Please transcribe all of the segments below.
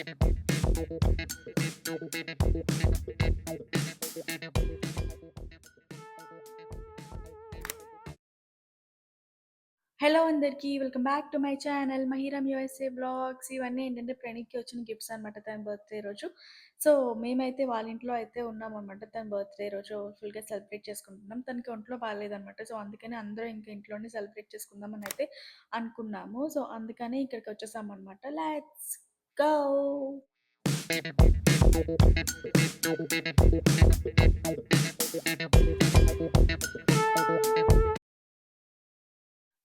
Hello అందరికీ. Welcome back to my channel 'Mahiram USA vlogs'. ఇవన్నీ ఏంటంటే ప్రణీకి వచ్చిన గిఫ్ట్స్ అనమాట తన బర్త్‌డే రోజు. సో, మేమైతే వాళ్ళ ఇంట్లో అయితే ఉన్నామనమాట. తన బర్త్‌డే రోజు ఫుల్‌గా సెలబ్రేట్ చేసుకుంటున్నాం. తనకి ఒంట్లో బాలేదనమాట. సో, అందుకని అందరూ ఇంక ఇంట్లోనే సెలబ్రేట్ చేసుకుందాం అనైతే అనుకున్నాము. సో, అందుకని ఇక్కడికొచ్చేసామనమాట. Let's go!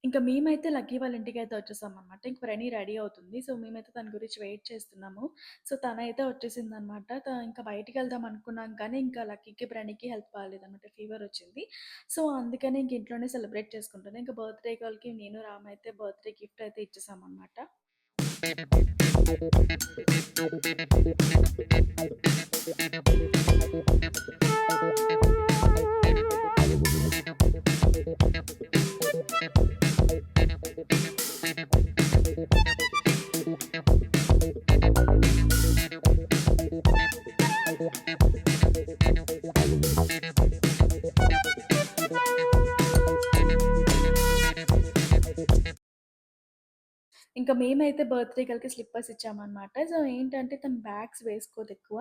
ఇంక మేమైతే లక్కీ వాళ్ళ ఇంటికైతే వచ్చేసామనమాట. ఇంక ప్రణి రెడీ అవుతుంది. సో, మేమైతే తన గురించి వెయిట్ చేస్తున్నాము. సో, తనైతే వచ్చేసిందనమాట. ఇంకా బయటికెళ్దాం అనుకున్నాం కానీ, ఇంకా లక్కీకి, ప్రణికి హెల్త్ బాలేదనమాట. ఫీవరొచ్చింది. సో, అందుకని ఇంక ఇంట్లోనే సెలబ్రేట్ చేసుకుంటున్నాం. ఇంక బర్త్‌డే గర్ల్‌కి నేను, రామ్ అయితే బర్త్‌డే గిఫ్ట్ అయితే ఇచ్చేసామనమాట. ఇంకా మేమైతే బర్త్‌డే గర్ల్‌కి స్లిప్పర్స్ ఇచ్చామనమాట. సో, ఏంటంటే తను బ్యాగ్స్ వేసుకోదెక్కువ.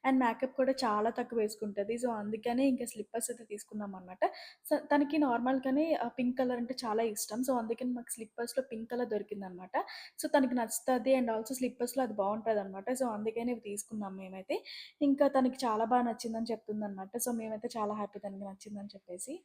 అండ్ మేకప్ కూడా చాలా తక్కువ వేసుకుంటది. సో, అందుకనే ఇంకా స్లిప్పర్స్ అయితే తీసుకున్నామనమాట. సో, తనకి నార్మల్‌గానే పింక్ కలర్ అంటే చాలా ఇష్టం. సో, అందుకని మాకు స్లిప్పర్స్‌లో పింక్ కలర్ దొరికిందనమాట. సో, తనకి నచ్చుతది అండ్ ఆల్సో స్లిప్పర్స్‌లో అది బావుంటదనమాట. సో, అందుకని ఇవి తీసుకున్నాం మేమైతే. ఇంకా తనకి చాలా నచ్చిందని చెప్తుందనమాట. సో, మేమైతే చాలా హ్యాపీ తనకి నచ్చిందని చెప్పేసి.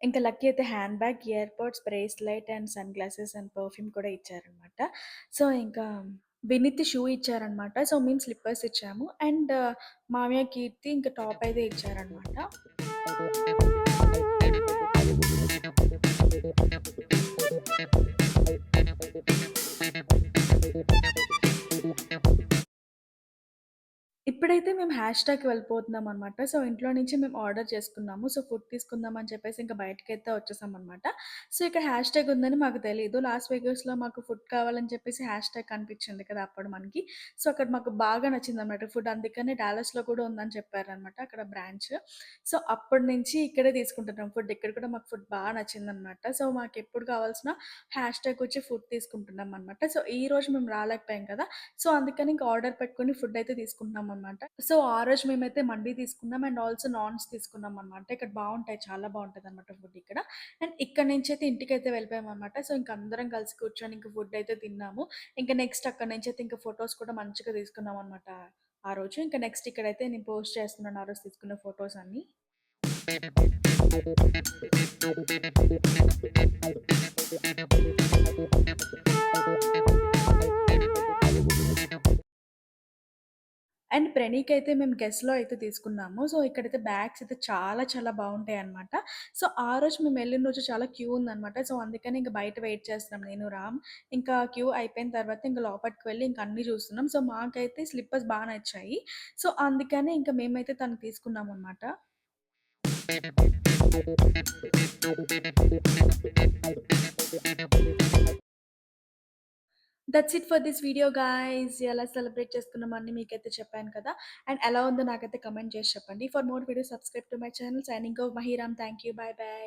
ఇంకా లక్కీ అయితే hand bag, ear pods, bracelet and sunglasses and perfume కూడా ఇచ్చారనమాట. సో, ఇంకా వినీత్ షూ ఇచ్చారనమాట. సో, మేము స్లిప్పర్స్ ఇచ్చాము. అండ్ మామయ్య, కీర్తి ఇంకా టాప్ అయితే ఇచ్చారనమాట. ఇప్పుడైతే మేము హ్యాష్‌ట్యాగ్‌కి వెళ్ళిపోతున్నామనమాట. సో, ఇంట్లో నుంచి మేము ఆర్డర్ చేసుకున్నాము. సో, ఫుడ్ తీసుకుందాం అని చెప్పేసి ఇంక బయటకైతే వచ్చేసామనమాట. సో, ఇక్కడ హ్యాష్‌ట్యాగ్ ఉందని మాకు తెలీదు. లాస్ వేగాస్‌లో మాకు ఫుడ్ కావాలని చెప్పేసి హ్యాష్‌ట్యాగ్ కనిపించింది కదా! అప్పుడు మనకి. సో, అక్కడ మాకు బాగా నచ్చిందనమాట ఫుడ్. అందుకని డాలస్‌లో కూడా ఉందని చెప్పారనమాట అక్కడ బ్రాంచ్. సో, అప్పటి నుంచి ఇక్కడే తీసుకుంటున్నాం ఫుడ్. ఇక్కడ కూడా మాకు ఫుడ్ నచ్చిందనమాట. సో, మాకెప్పుడు కావాల్సిన హ్యాష్‌ట్యాగ్ వచ్చి ఫుడ్ తీసుకుంటున్నామనమాట. సో, ఈరోజు మేము రాలేకపోయాం కదా! సో, అందుకని ఇంక ఆర్డర్ పెట్టుకొని ఫుడ్ అయితే తీసుకుంటున్నామనమాట. సో, ఆ రోజు మేమైతే మండీ తీసుకున్నాం అండ్ ఆల్సో నాన్స్ తీసుకున్నామనమాట. ఇక్కడ బావుంటాయి. చాలా బావుంటదనమాట ఫుడ్ ఇక్కడ. అండ్ ఇక్కడి నుంచయితే ఇంటికైతే వెళ్ళిపోయామనమాట. సో, ఇంక అందరం కలిసి కూర్చొని ఇంక ఫుడ్ అయితే తిన్నాము. ఇంక నెక్స్ట్ అక్కడి నుంచయితే ఇంక ఫోటోస్ కూడా మంచిగా తీసుకున్నామనమాట ఆ రోజు. ఇంక నెక్స్ట్ ఇక్కడైతే నేను పోస్ట్ చేస్తున్నాను ఆ రోజు తీసుకున్న ఫోటోస్ అన్నీ. అండ్ ప్రణీకైతే మేము గెస్ట్‌లో అయితే తీసుకున్నాము. సో, ఇక్కడైతే బ్యాగ్స్ అయితే చాలా చాలా బావుంటాయన్నమాట. సో, ఆ రోజు మేమెళ్ళిన రోజు చాలా క్యూ ఉందన్నమాట. సో, అందుకని ఇంక బయట వెయిట్ చేస్తున్నాం నేను, రామ్. ఇంకా క్యూ అయిపోయిన తర్వాత ఇంక లోపటికి వెళ్ళి ఇంక అన్నీ చూస్తున్నాం. సో, మాకైతే స్లిప్పర్స్ నచ్చాయి. సో, అందుకని ఇంక మేమైతే తనకి తీసుకున్నామన్నమాట. That's it for this video guys. ఎలా సెలబ్రేట్ చేసుకున్నామని మీకైతే చెప్పాను కదా! అండ్ ఎలా ఉందో నాకైతే కామెంట్ చేసి చెప్పండి. For more videos subscribe to my channel. Signing off Mahiram. Thank you. By by.